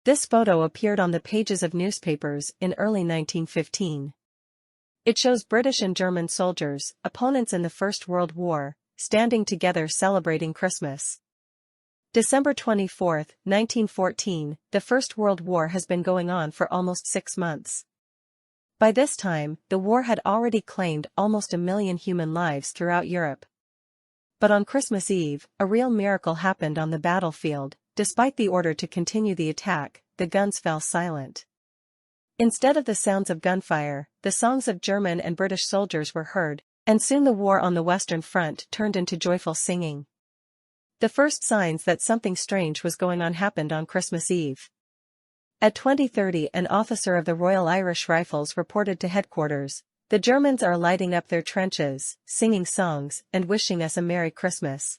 This photo appeared on the pages of newspapers in early 1915. It shows British and German soldiers, opponents in the First World War, standing together celebrating Christmas. December 24, 1914, the First World War has been going on for almost 6 months. By this time, the war had already claimed almost 1 million human lives throughout Europe. But on Christmas Eve, a real miracle happened on the battlefield. Despite the order to continue the attack, the guns fell silent. Instead of the sounds of gunfire, the songs of German and British soldiers were heard, and soon the war on the Western Front turned into joyful singing. The first signs that something strange was going on happened on Christmas Eve. At 20:30, an officer of the Royal Irish Rifles reported to headquarters, "The Germans are lighting up their trenches, singing songs, and wishing us a Merry Christmas."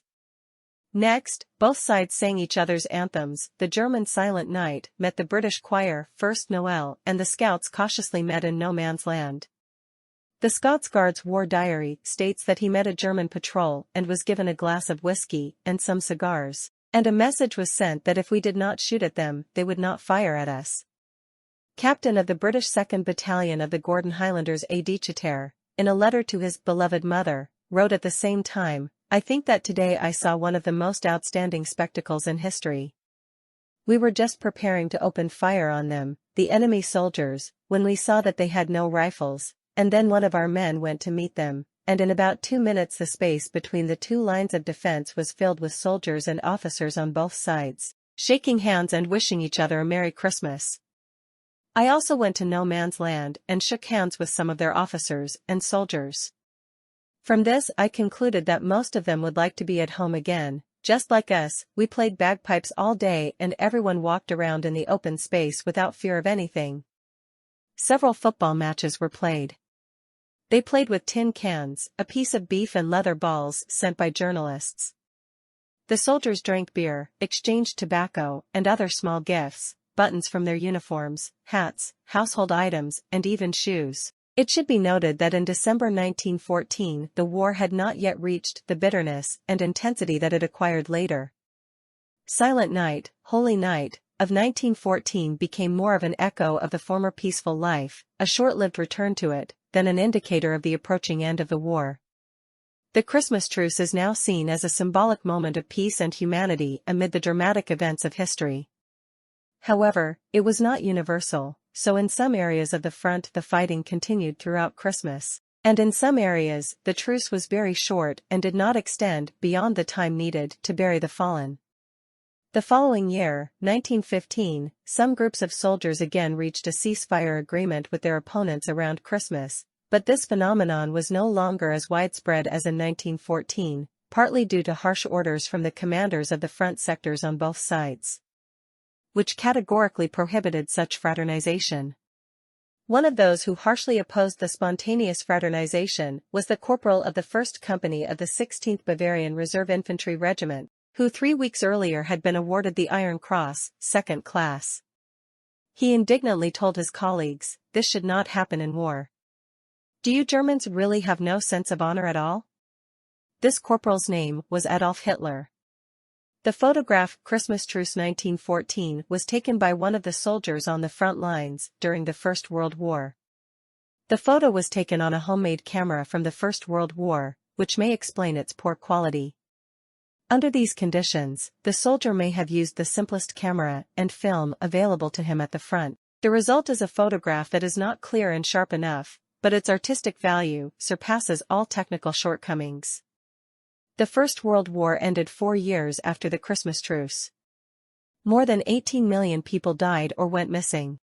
Next, both sides sang each other's anthems. The German Silent Night met the British choir, First Noel, and the Scouts cautiously met in No Man's Land. The Scots Guard's war diary states that he met a German patrol and was given a glass of whiskey and some cigars, and a message was sent that if we did not shoot at them, they would not fire at us. Captain of the British 2nd Battalion of the Gordon Highlanders A. D. Chiter, in a letter to his beloved mother, wrote at the same time, "I think that today I saw one of the most outstanding spectacles in history. We were just preparing to open fire on them, the enemy soldiers, when we saw that they had no rifles, and then one of our men went to meet them, and in about 2 minutes the space between the two lines of defense was filled with soldiers and officers on both sides, shaking hands and wishing each other a Merry Christmas. I also went to No Man's Land and shook hands with some of their officers and soldiers. From this I concluded that most of them would like to be at home again, just like us. We played bagpipes all day and everyone walked around in the open space without fear of anything. Several football matches were played. They played with tin cans, a piece of beef and leather balls sent by journalists. The soldiers drank beer, exchanged tobacco and other small gifts, buttons from their uniforms, hats, household items, and even shoes. It should be noted that in December 1914 the war had not yet reached the bitterness and intensity that it acquired later. Silent Night, Holy Night, of 1914 became more of an echo of the former peaceful life, a short-lived return to it, than an indicator of the approaching end of the war. The Christmas truce is now seen as a symbolic moment of peace and humanity amid the dramatic events of history. However, it was not universal. So in some areas of the front the fighting continued throughout Christmas, and in some areas the truce was very short and did not extend beyond the time needed to bury the fallen. The following year, 1915, some groups of soldiers again reached a ceasefire agreement with their opponents around Christmas, but this phenomenon was no longer as widespread as in 1914, partly due to harsh orders from the commanders of the front sectors on both sides, which categorically prohibited such fraternization. One of those who harshly opposed the spontaneous fraternization was the corporal of the 1st Company of the 16th Bavarian Reserve Infantry Regiment, who 3 weeks earlier had been awarded the Iron Cross, 2nd class. He indignantly told his colleagues, "This should not happen in war. Do you Germans really have no sense of honor at all?" This corporal's name was Adolf Hitler. The photograph, Christmas Truce 1914, was taken by one of the soldiers on the front lines during the First World War. The photo was taken on a homemade camera from the First World War, which may explain its poor quality. Under these conditions, the soldier may have used the simplest camera and film available to him at the front. The result is a photograph that is not clear and sharp enough, but its artistic value surpasses all technical shortcomings. The First World War ended 4 years after the Christmas truce. More than 18 million people died or went missing.